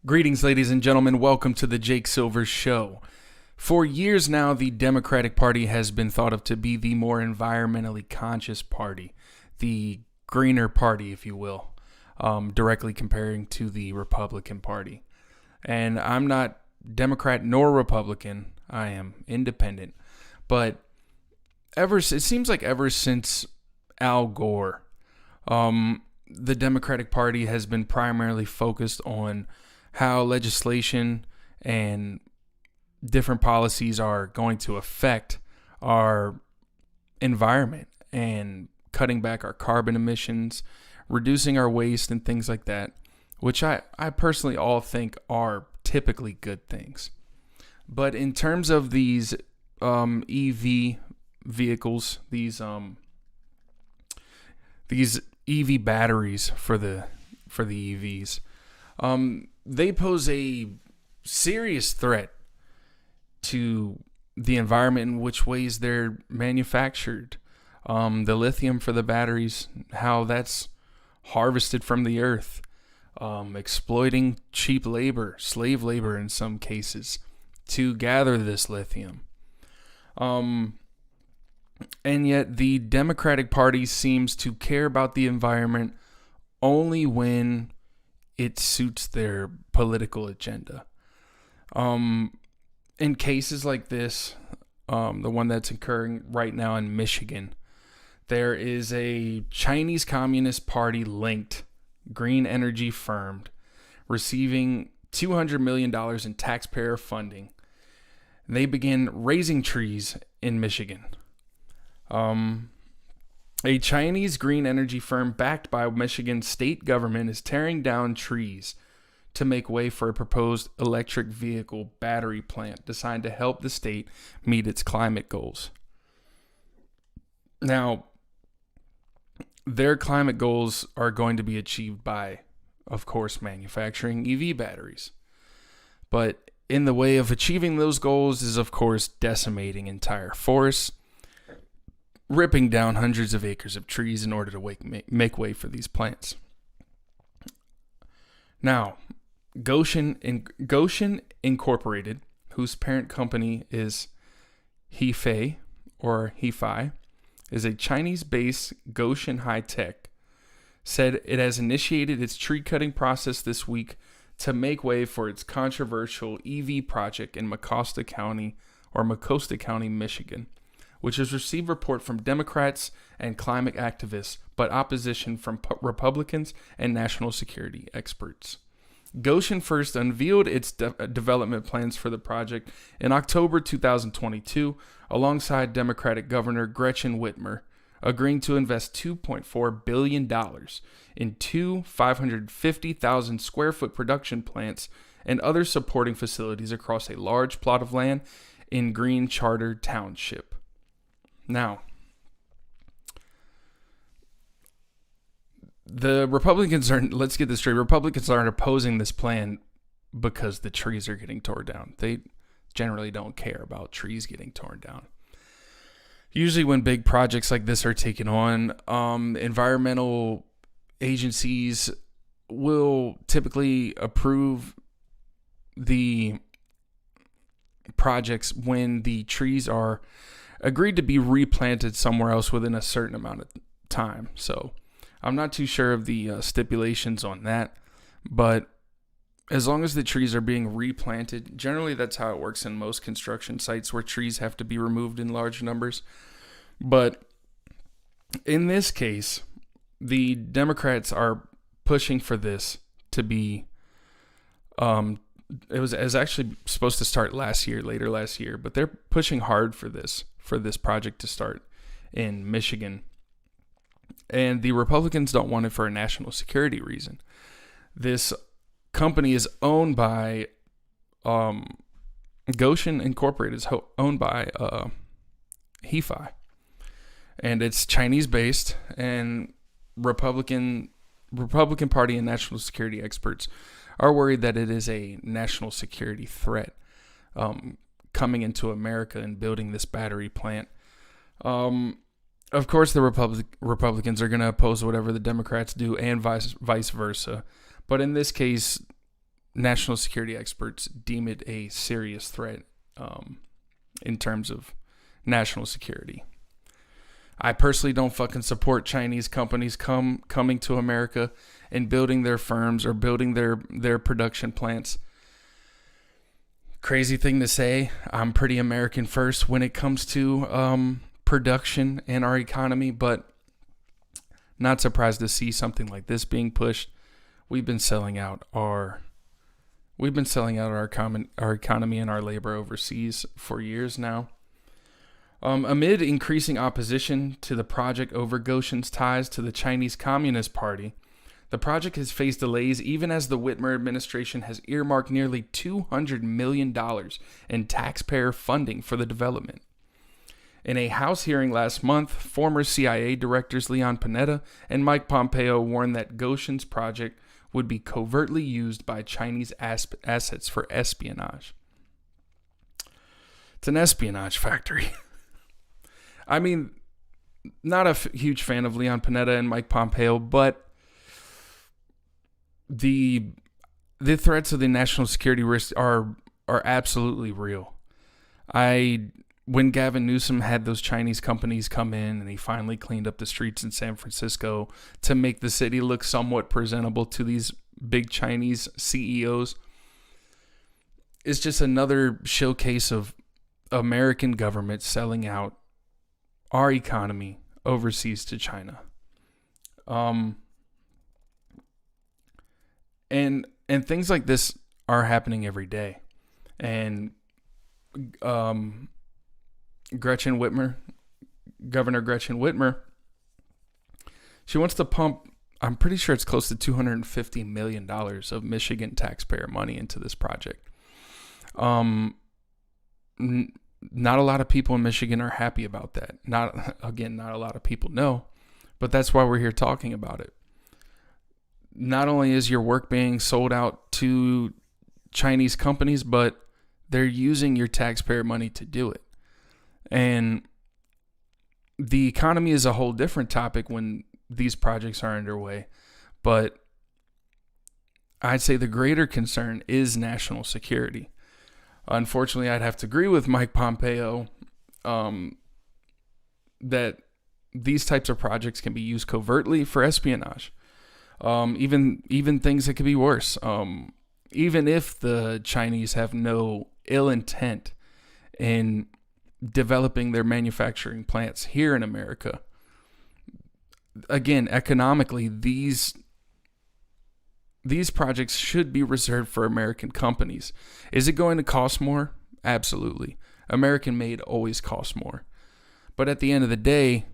Greetings, ladies and gentlemen. Welcome to the Jake Silver Show. For years now, the Democratic Party has been thought of to be the more environmentally conscious party, the greener party, if you will, directly comparing to the Republican Party. And I'm not Democrat nor Republican. I am independent. But it seems like ever since Al Gore, the Democratic Party has been primarily focused on how legislation and different policies are going to affect our environment and cutting back our carbon emissions, reducing our waste and things like that, which I personally all think are typically good things. But in terms of these EV vehicles, these EV batteries for the EVs, they pose a serious threat to the environment in which ways they're manufactured. The lithium for the batteries, how that's harvested from the earth, exploiting cheap labor, slave labor in some cases, to gather this lithium. And yet the Democratic Party seems to care about the environment only when it suits their political agenda. In cases like this, the one that's occurring right now in Michigan, there is a Chinese Communist Party linked green energy firm receiving $200 million in taxpayer funding. They begin raising trees in Michigan. A Chinese green energy firm backed by Michigan state government is tearing down trees to make way for a proposed electric vehicle battery plant designed to help the state meet its climate goals. Now, their climate goals are going to be achieved by, of course, manufacturing EV batteries. But in the way of achieving those goals is, of course, decimating entire forests, ripping down hundreds of acres of trees in order to make way for these plants. Now, Goshen Incorporated, whose parent company is Hefei, is a Chinese-based Goshen High-Tech, said it has initiated its tree-cutting process this week to make way for its controversial EV project in Mecosta County, Michigan, which has received report from Democrats and climate activists, but opposition from Republicans and national security experts. Goshen first unveiled its development plans for the project in October 2022, alongside Democratic Governor Gretchen Whitmer, agreeing to invest $2.4 billion in two 550,000 square foot production plants and other supporting facilities across a large plot of land in Green Charter Township. Now, the Republicans let's get this straight, Republicans aren't opposing this plan because the trees are getting torn down. They generally don't care about trees getting torn down. Usually when big projects like this are taken on, environmental agencies will typically approve the projects when the trees are agreed to be replanted somewhere else within a certain amount of time. So I'm not too sure of the stipulations on that, but as long as the trees are being replanted, generally that's how it works in most construction sites where trees have to be removed in large numbers. But in this case, the Democrats are pushing for this to be, it was actually supposed to start later last year, but they're pushing hard for this project to start in Michigan. And the Republicans don't want it for a national security reason. This company is owned by Goshen Incorporated, is owned by Hefei, and it's Chinese based. And Republican Party and national security experts are worried that it is a national security threat coming into America and building this battery plant. Of course, the Republicans are going to oppose whatever the Democrats do, and vice versa. But in this case, national security experts deem it a serious threat in terms of national security. I personally don't fucking support Chinese companies coming to America and building their firms or building their production plants. Crazy thing to say. I'm pretty American first when it comes to production and our economy, but not surprised to see something like this being pushed. We've been selling out our economy and our labor overseas for years now. Amid increasing opposition to the project over Goshen's ties to the Chinese Communist Party, the project has faced delays even as the Whitmer administration has earmarked nearly $200 million in taxpayer funding for the development. In a House hearing last month, former CIA directors Leon Panetta and Mike Pompeo warned that Goshen's project would be covertly used by Chinese assets for espionage. It's an espionage factory. I mean, not a huge fan of Leon Panetta and Mike Pompeo, but the threats of the national security risks are absolutely real. When Gavin Newsom had those Chinese companies come in and he finally cleaned up the streets in San Francisco to make the city look somewhat presentable to these big Chinese CEOs, it's just another showcase of American government selling out our economy overseas to China. And things like this are happening every day. And Governor Gretchen Whitmer, she wants to pump, I'm pretty sure it's close to $250 million of Michigan taxpayer money into this project. Not a lot of people in Michigan are happy about that. Not a lot of people know, but that's why we're here talking about it. Not only is your work being sold out to Chinese companies, but they're using your taxpayer money to do it. And the economy is a whole different topic when these projects are underway. But I'd say the greater concern is national security. Unfortunately, I'd have to agree with Mike Pompeo that these types of projects can be used covertly for espionage. Even things that could be worse. Even if the Chinese have no ill intent in developing their manufacturing plants here in America, again, economically, these projects should be reserved for American companies. Is it going to cost more? Absolutely. American made always costs more. But at the end of the day,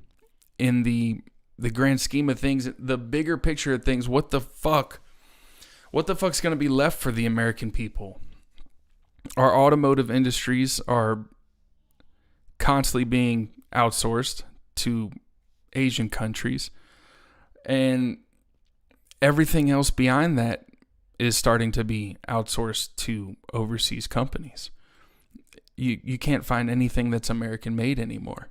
in the grand scheme of things, the bigger picture of things, what the fuck's going to be left for the American people? Our automotive industries are constantly being outsourced to Asian countries, and everything else beyond that is starting to be outsourced to overseas companies. You can't find anything that's American made anymore.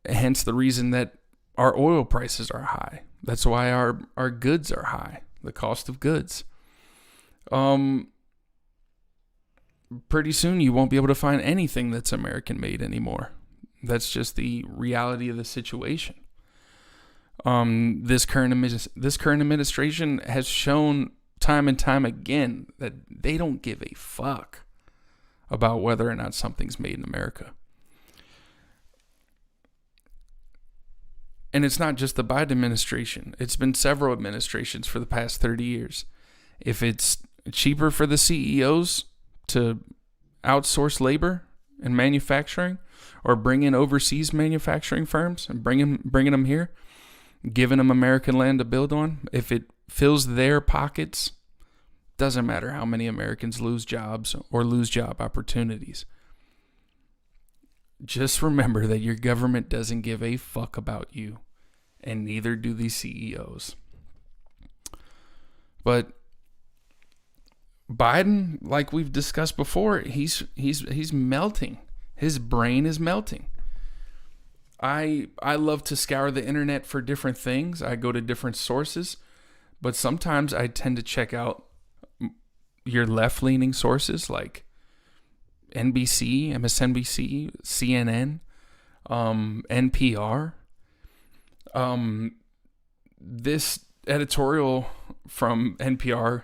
Hence the reason that our oil prices are high. That's why our goods are high. The cost of goods. Pretty soon you won't be able to find anything that's American made anymore. That's just the reality of the situation. This current administration has shown time and time again that they don't give a fuck about whether or not something's made in America. And it's not just the Biden administration. It's been several administrations for the past 30 years. If it's cheaper for the CEOs to outsource labor and manufacturing, or bring in overseas manufacturing firms and bringing them here, giving them American land to build on, if it fills their pockets, doesn't matter how many Americans lose jobs or lose job opportunities. Just remember that your government doesn't give a fuck about you, and neither do the CEOs. But Biden, like we've discussed before, he's melting. His brain is melting. I love to scour the internet for different things. I go to different sources, but sometimes I tend to check out your left-leaning sources like NBC, MSNBC, CNN, NPR. This editorial from NPR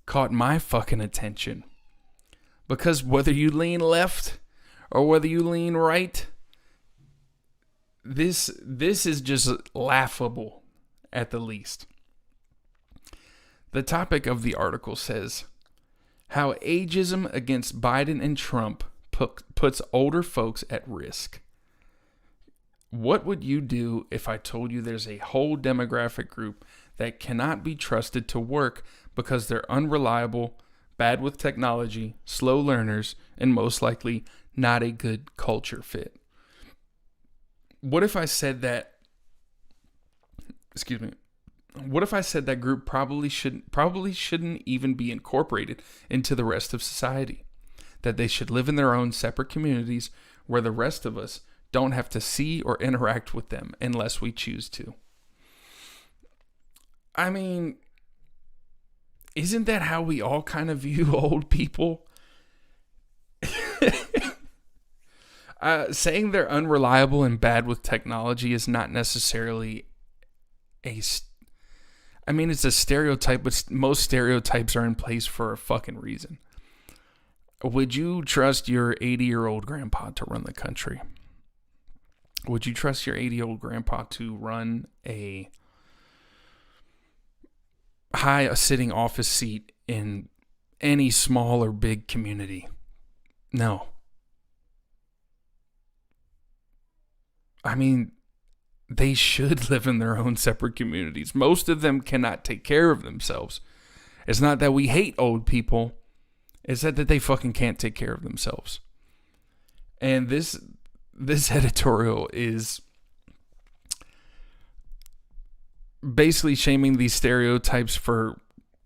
caught my fucking attention because whether you lean left or whether you lean right, this is just laughable at the least. The topic of the article says, how ageism against Biden and Trump puts older folks at risk. What would you do if I told you there's a whole demographic group that cannot be trusted to work because they're unreliable, bad with technology, slow learners, and most likely not a good culture fit? What if I said that, what if I said that group probably shouldn't even be incorporated into the rest of society? That they should live in their own separate communities where the rest of us don't have to see or interact with them unless we choose to. I mean, isn't that how we all kind of view old people? Saying they're unreliable and bad with technology is not necessarily it's a stereotype, but most stereotypes are in place for a fucking reason. Would you trust your 80-year-old grandpa to run the country? Would you trust your 80-year-old grandpa to run a sitting office seat in any small or big community? No. I mean, they should live in their own separate communities. Most of them cannot take care of themselves. It's not that we hate old people. It's that they fucking can't take care of themselves. And this editorial is basically shaming these stereotypes for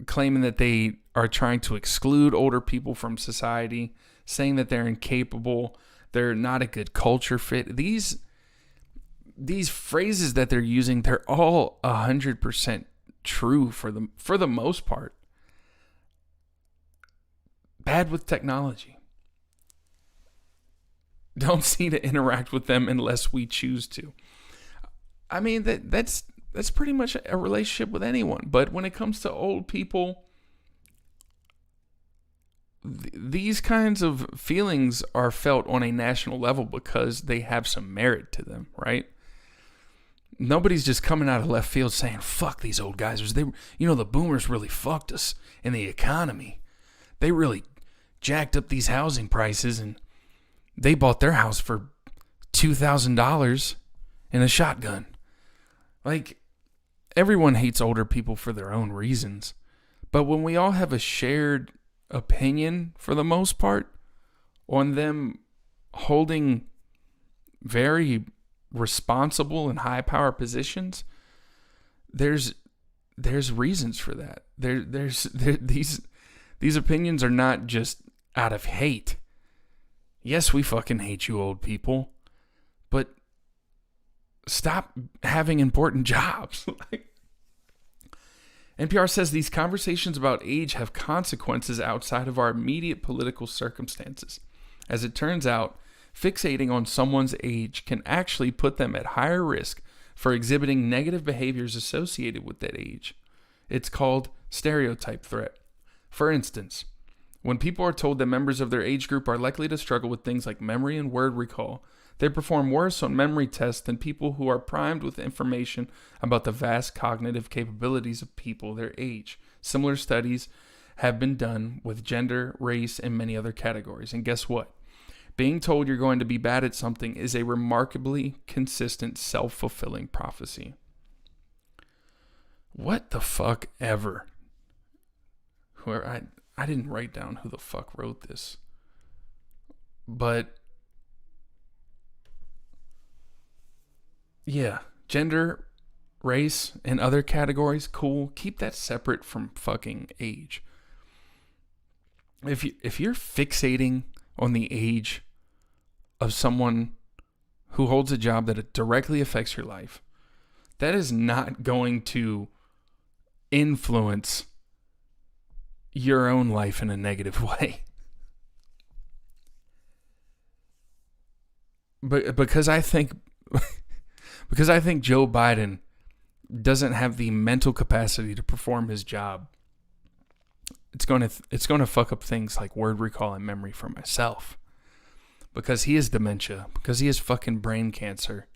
claiming that they are trying to exclude older people from society, saying that they're incapable, they're not a good culture fit. These phrases that they're using, they're all 100% true for the most part. Bad with technology. Don't see to interact with them unless we choose to. I mean, that's pretty much a relationship with anyone. But when it comes to old people, these kinds of feelings are felt on a national level because they have some merit to them, right? Nobody's just coming out of left field saying, fuck these old geysers. The boomers really fucked us in the economy. They really jacked up these housing prices and they bought their house for $2,000 in a shotgun. Like, everyone hates older people for their own reasons. But when we all have a shared opinion, for the most part, on them holding very responsible and high power positions, there's reasons for that. These opinions are not just out of hate. Yes, we fucking hate you old people, but stop having important jobs. NPR says these conversations about age have consequences outside of our immediate political circumstances. As it turns out, fixating on someone's age can actually put them at higher risk for exhibiting negative behaviors associated with that age. It's called stereotype threat. For instance, when people are told that members of their age group are likely to struggle with things like memory and word recall, they perform worse on memory tests than people who are primed with information about the vast cognitive capabilities of people their age. Similar studies have been done with gender, race, and many other categories. And guess what? Being told you're going to be bad at something is a remarkably consistent, self-fulfilling prophecy. What the fuck ever? I didn't write down who the fuck wrote this. But yeah, gender, race, and other categories, cool. Keep that separate from fucking age. If you're fixating on the age of someone who holds a job that directly affects your life, that is not going to influence your own life in a negative way. But because I think Joe Biden doesn't have the mental capacity to perform his job, it's going to fuck up things like word recall and memory for myself. Because he has dementia, because he has fucking brain cancer,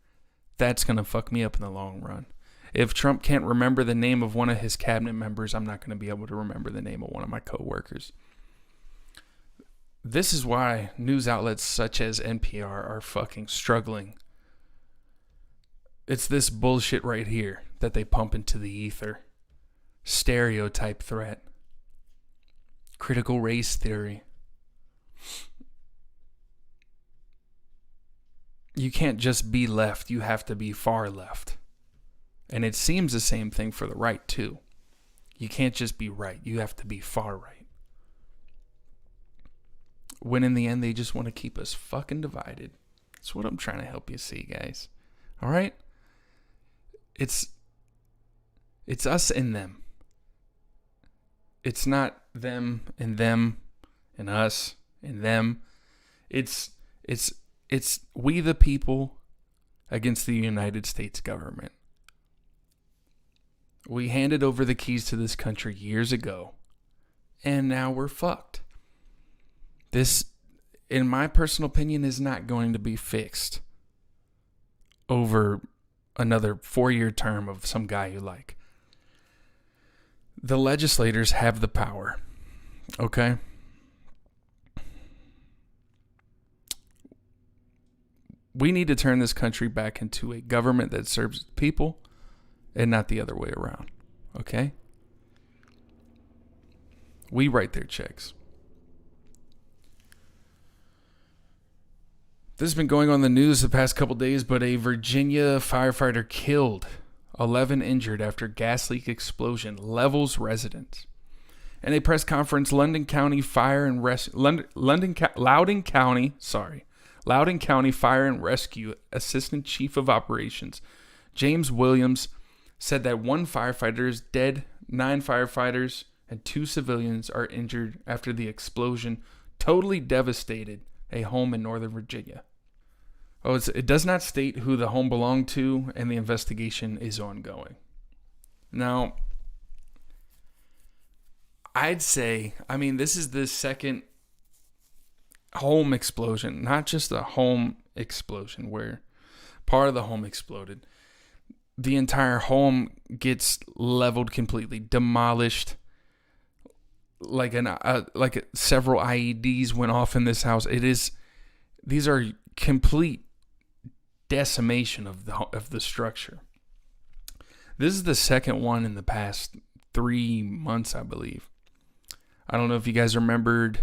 that's going to fuck me up in the long run. If Trump can't remember the name of one of his cabinet members, I'm not going to be able to remember the name of one of my coworkers. This is why news outlets such as NPR are fucking struggling. It's this bullshit right here that they pump into the ether. Stereotype threat. Critical race theory. You can't just be left, you have to be far left. And it seems the same thing for the right too. You can't just be right, you have to be far right. When in the end they just want to keep us fucking divided. That's what I'm trying to help you see, guys. All right? It's us and them. It's not them and us and them. It's we the people against the United States government. We handed over the keys to this country years ago, and now we're fucked. This, in my personal opinion, is not going to be fixed over another 4-year term of some guy you like. The legislators have the power, okay? We need to turn this country back into a government that serves people and not the other way around, okay? We write their checks. This has been going on the news the past couple days, but a Virginia firefighter killed, 11 injured after gas leak explosion levels residents. In a press conference, Loudoun County Fire and Rescue Assistant Chief of Operations James Williams said that 1 firefighter is dead, 9 firefighters and 2 civilians are injured after the explosion totally devastated a home in Northern Virginia. It does not state who the home belonged to, and the investigation is ongoing. Now, I'd say, this is the second home explosion, not just a home explosion where part of the home exploded. The entire home gets leveled completely, demolished. Like several IEDs went off in this house. These are complete decimation of the structure. This is the second one in the past 3 months, I believe. I don't know if you guys remembered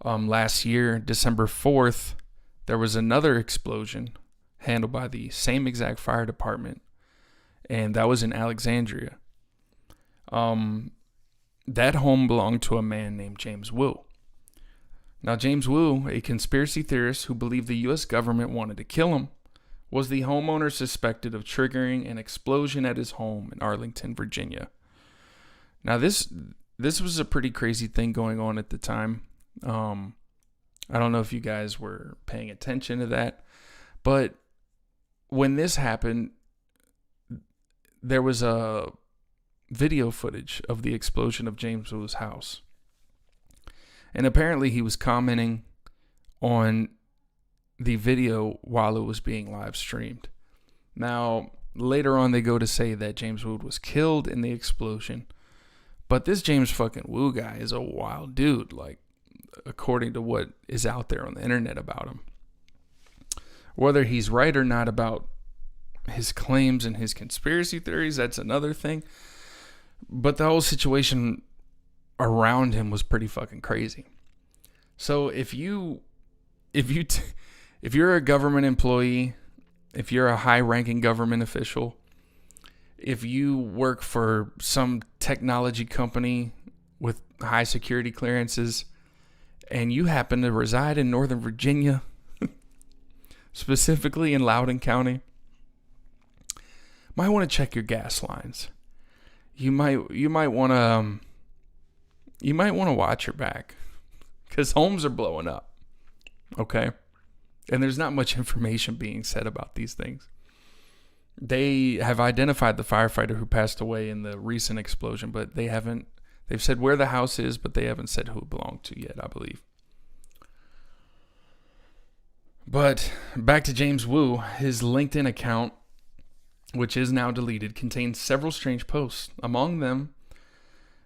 last year, December 4th, there was another explosion handled by the same exact fire department, and that was in Alexandria. That home belonged to a man named James Wu. Now, James Wu, a conspiracy theorist who believed the U.S. government wanted to kill him, was the homeowner suspected of triggering an explosion at his home in Arlington, Virginia. Now, this was a pretty crazy thing going on at the time. I don't know if you guys were paying attention to that, but when this happened, there was a video footage of the explosion of James Wu's house. And apparently he was commenting on the video while it was being live streamed. Now, later on they go to say that James Wu was killed in the explosion. But this James fucking Wu guy is a wild dude, like, according to what is out there on the internet about him. Whether he's right or not about his claims and his conspiracy theories, that's another thing. But the whole situation around him was pretty fucking crazy. So if you're a government employee, if you're a high-ranking government official, if you work for some technology company with high security clearances, and you happen to reside in Northern Virginia, specifically in Loudoun County, might want to check your gas lines. You might want to you might want to watch your back because homes are blowing up. Okay? And there's not much information being said about these things. They have identified the firefighter who passed away in the recent explosion, but they've said where the house is, but they haven't said who it belonged to yet, I believe. But back to James Wu, his LinkedIn account, which is now deleted, contains several strange posts. Among them,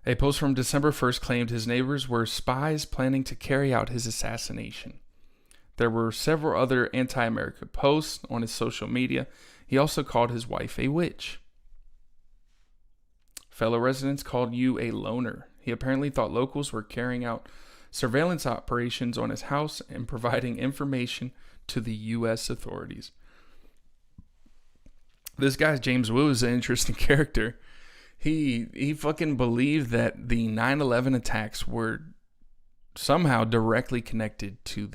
a post from December 1st claimed his neighbors were spies planning to carry out his assassination. There were several other anti-America posts on his social media. He also called his wife a witch. Fellow residents called Yu a loner. He apparently thought locals were carrying out surveillance operations on his house and providing information to the U.S. authorities. This guy, James Wu, is an interesting character. He fucking believed that the 9/11 attacks were somehow directly connected to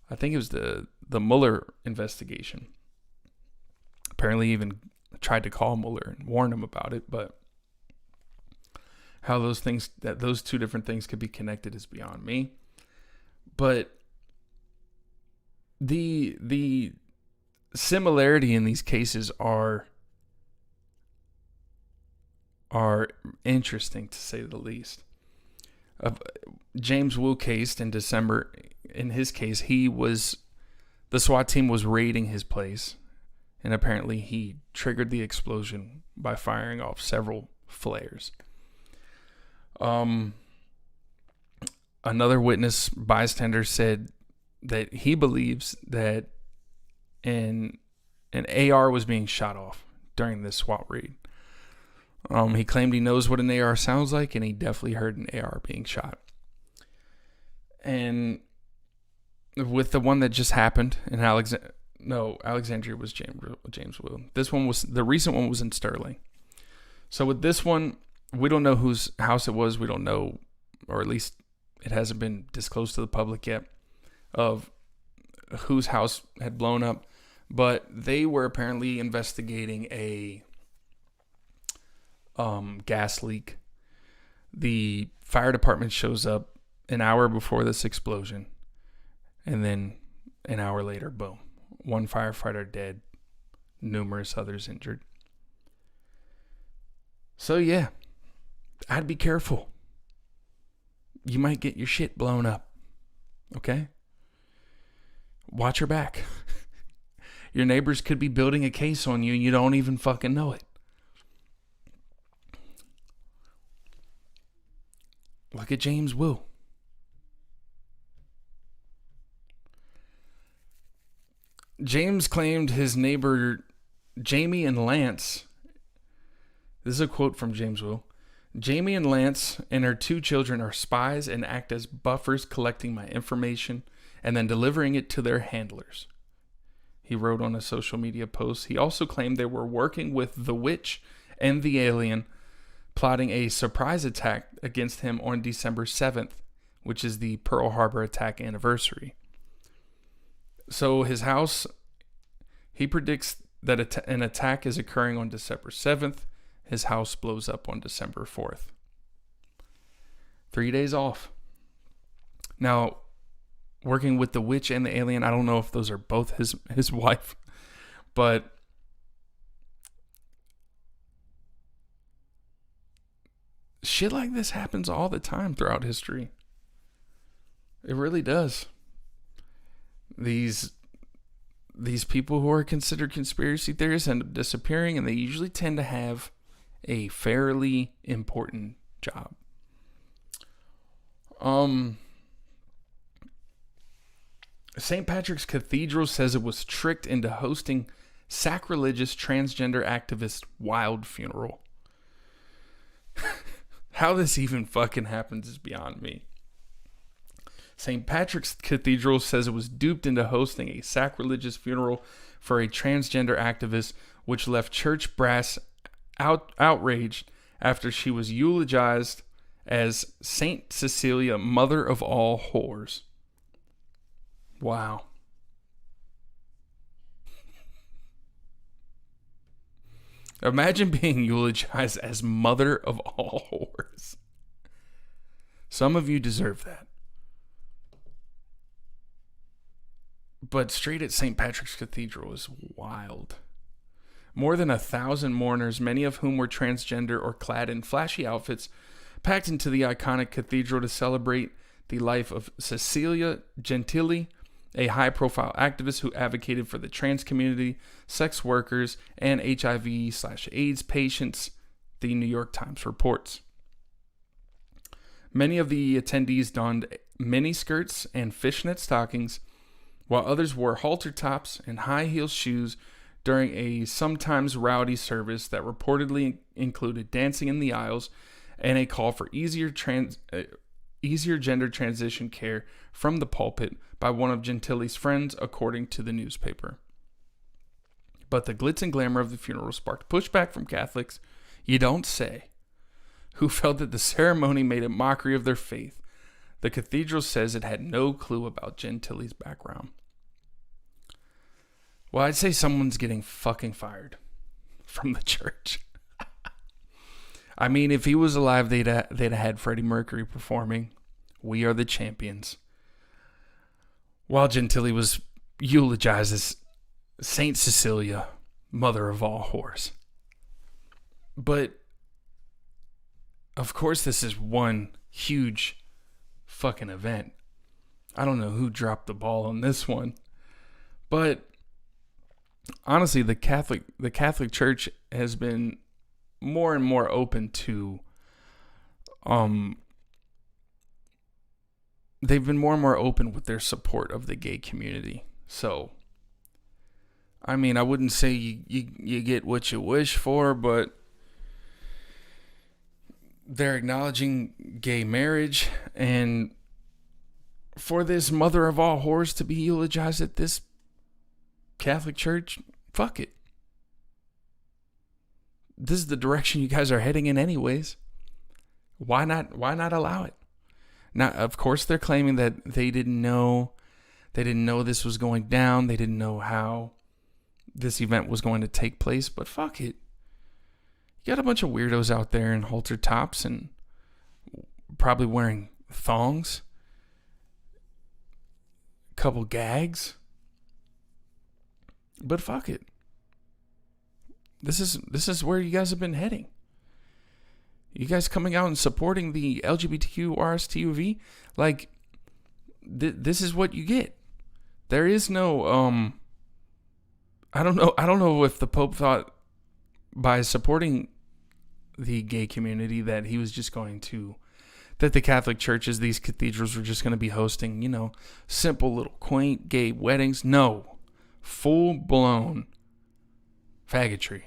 I think it was the Mueller investigation. Apparently even tried to call Mueller and warn him about it, but how those two different things could be connected is beyond me. But the similarity in these cases are interesting, to say the least. James Wu case in December, in his case, the SWAT team was raiding his place, and apparently he triggered the explosion by firing off several flares. Another witness bystander said that he believes that an AR was being shot off during this SWAT raid. He claimed he knows what an AR sounds like, and he definitely heard an AR being shot. And with the one that just happened in Alexandria was James Wu. The recent one was in Sterling. So with this one, we don't know whose house it was. We don't know, or at least it hasn't been disclosed to the public yet, of whose house had blown up. But they were apparently investigating a gas leak. The fire department shows up an hour before this explosion, and then an hour later, boom, one firefighter dead, numerous others injured. So yeah, I'd be careful. You might get your shit blown up. Okay? Watch your back. Your neighbors could be building a case on you and you don't even fucking know it. Look at James Wu. James claimed his neighbor Jamie and Lance. This is a quote from James Wu. Jamie and Lance and her two children are spies and act as buffers, collecting my information and then delivering it to their handlers, he wrote on a social media post. He also claimed they were working with the witch and the alien, plotting a surprise attack against him on December 7th, which is the Pearl Harbor attack anniversary. So his house, he predicts that an attack is occurring on December 7th. His house blows up on December 4th. 3 days off. Now, working with the witch and the alien, I don't know if those are both his wife, but shit like this happens all the time throughout history. It really does. These people who are considered conspiracy theorists end up disappearing, and they usually tend to have a fairly important job. St. Patrick's Cathedral says it was tricked into hosting sacrilegious transgender activist wild funeral. How this even fucking happens is beyond me. St. Patrick's Cathedral says it was duped into hosting a sacrilegious funeral for a transgender activist, which left church brass outraged after she was eulogized as Saint Cecilia, mother of all whores. Wow. Imagine being eulogized as mother of all whores. Some of you deserve that. But straight at St. Patrick's Cathedral is wild. More than 1,000 mourners, many of whom were transgender or clad in flashy outfits, packed into the iconic cathedral to celebrate the life of Cecilia Gentili, a high-profile activist who advocated for the trans community, sex workers, and HIV/AIDS patients, the New York Times reports. Many of the attendees donned miniskirts and fishnet stockings, while others wore halter tops and high-heel shoes during a sometimes rowdy service that reportedly included dancing in the aisles and a call for easier gender transition care from the pulpit by one of Gentili's friends, according to the newspaper. But the glitz and glamour of the funeral sparked pushback from Catholics, you don't say, who felt that the ceremony made a mockery of their faith. The cathedral says it had no clue about Gentili's background. Well, I'd say someone's getting fucking fired from the church. I mean, if he was alive, they'd have had Freddie Mercury performing "We Are the Champions," while Gentili was eulogized as Saint Cecilia, mother of all whores. But, of course, this is one huge fucking event. I don't know who dropped the ball on this one. But, honestly, the Catholic Church has been more and more open to they've been more and more open with their support of the gay community. So I mean, I wouldn't say you get what you wish for, but they're acknowledging gay marriage, and for this mother of all whores to be eulogized at this Catholic Church, fuck it. This is the direction you guys are heading in anyways. Why not allow it? Now, of course, they're claiming that they didn't know this was going down. They didn't know how this event was going to take place, but fuck it. You got a bunch of weirdos out there in halter tops and probably wearing thongs. A couple gags. But fuck it. This is where you guys have been heading. You guys coming out and supporting the LGBTQ RSTUV, like this is what you get. There is no I don't know if the Pope thought by supporting the gay community that he was just going to, that the Catholic churches, these cathedrals were just going to be hosting, simple little quaint gay weddings. No, full blown faggotry.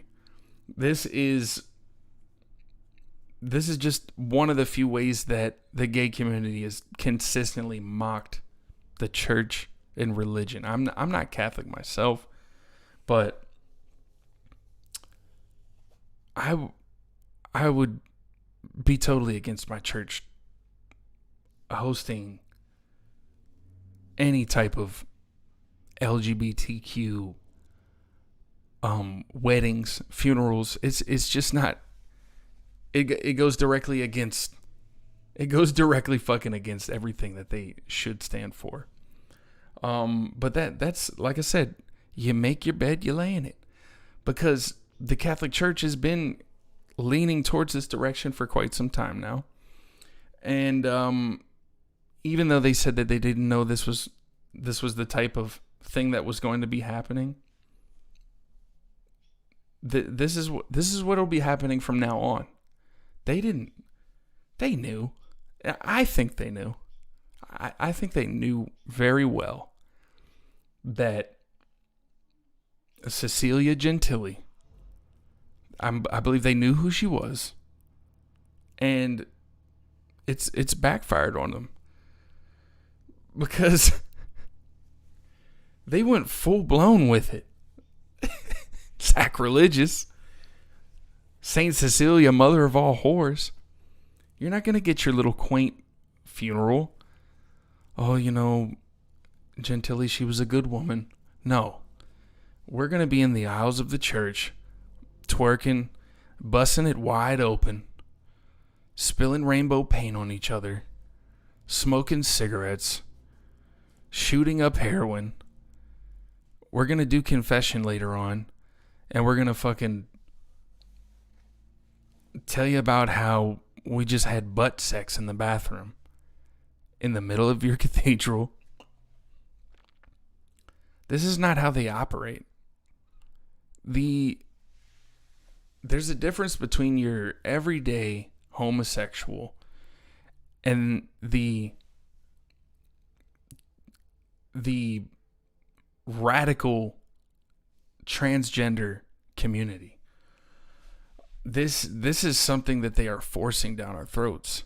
This is just one of the few ways that the gay community has consistently mocked the church and religion. I'm not Catholic myself, but I would be totally against my church hosting any type of LGBTQ weddings, funerals. It's just not. It goes directly fucking against everything that they should stand for. But that's like I said, you make your bed, you lay in it, because the Catholic Church has been leaning towards this direction for quite some time now, and even though they said that they didn't know this was the type of thing that was going to be happening, this is what will be happening from now on. They knew. I think they knew. I think they knew very well that Cecilia Gentili, I believe they knew who she was, and it's backfired on them because they went full blown with it. Sacrilegious. Saint Cecilia, mother of all whores. You're not going to get your little quaint funeral. Oh, Gentili, she was a good woman. No. We're going to be in the aisles of the church, twerking, busting it wide open, spilling rainbow paint on each other, smoking cigarettes, shooting up heroin. We're going to do confession later on, and we're going to fucking tell you about how we just had butt sex in the bathroom in the middle of your cathedral. This is not how they operate. There's a difference between your everyday homosexual and the radical transgender community. This is something that they are forcing down our throats.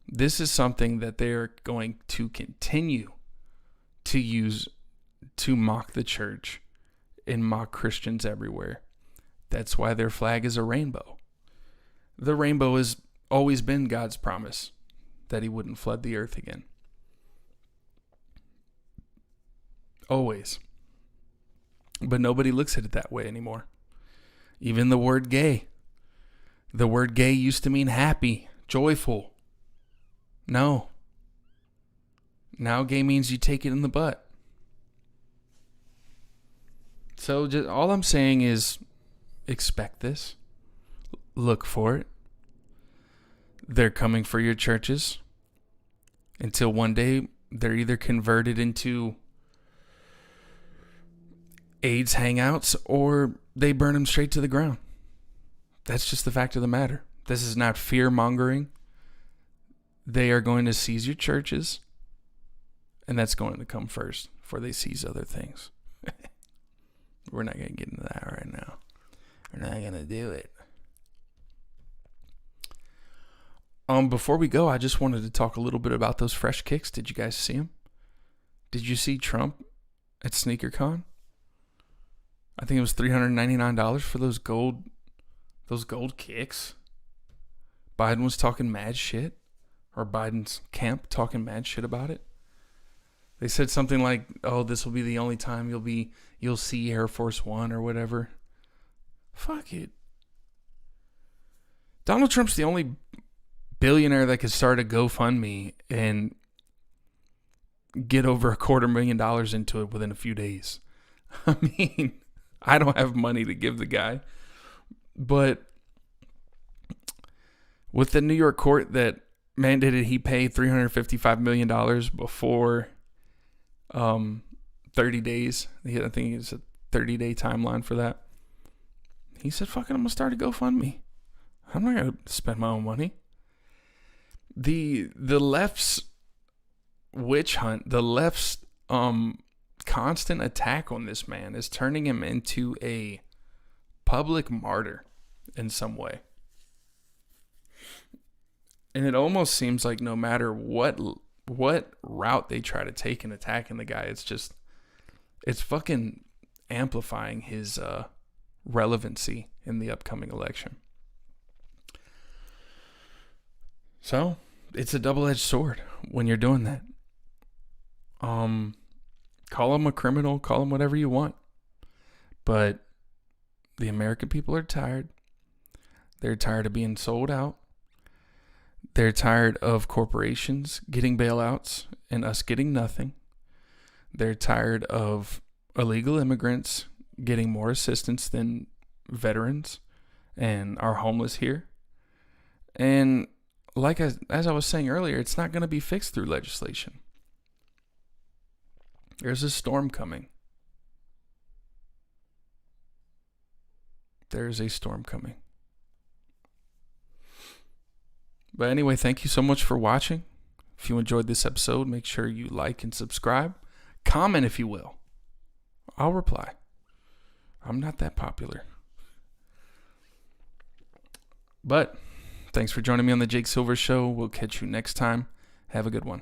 This is something that they are going to continue to use to mock the church and mock Christians everywhere. That's why their flag is a rainbow. The rainbow has always been God's promise that he wouldn't flood the earth again. Always. But nobody looks at it that way anymore. Even the word gay. The word gay used to mean happy, joyful. No. Now gay means you take it in the butt. So just, all I'm saying is expect this. Look for it. They're coming for your churches until one day they're either converted into AIDS hangouts or they burn them straight to the ground. That's just the fact of the matter. This is not fear mongering. They are going to seize your churches, and that's going to come first before they seize other things. We're not going to get into that right now. We're not going to do it. Before we go, I just wanted to talk a little bit about those fresh kicks. Did you guys see them? Did you see Trump at SneakerCon? I think it was $399 for those gold kicks. Biden was talking mad shit, or Biden's camp talking mad shit about it. They said something like, "Oh, this will be the only time you'll see Air Force One or whatever." Fuck it. Donald Trump's the only billionaire that could start a GoFundMe and get over $250,000 into it within a few days. I mean, I don't have money to give the guy, but with the New York court that mandated he pay $355 million before 30 days, I think it's a 30-day timeline for that. He said, "Fuck it, I'm gonna start a GoFundMe. I'm not gonna spend my own money." The left's witch hunt, the left's constant attack on this man is turning him into a public martyr in some way. And it almost seems like no matter what route they try to take in attacking the guy, it's fucking amplifying his relevancy in the upcoming election. So it's a double-edged sword when you're doing that. Call him a criminal, call him whatever you want. But the American people are tired. They're tired of being sold out. They're tired of corporations getting bailouts and us getting nothing. They're tired of illegal immigrants getting more assistance than veterans and our homeless here. And as I was saying earlier, it's not going to be fixed through legislation. There's a storm coming. There's a storm coming. But anyway, thank you so much for watching. If you enjoyed this episode, make sure you like and subscribe. Comment if you will. I'll reply. I'm not that popular. But thanks for joining me on the Jake Silver Show. We'll catch you next time. Have a good one.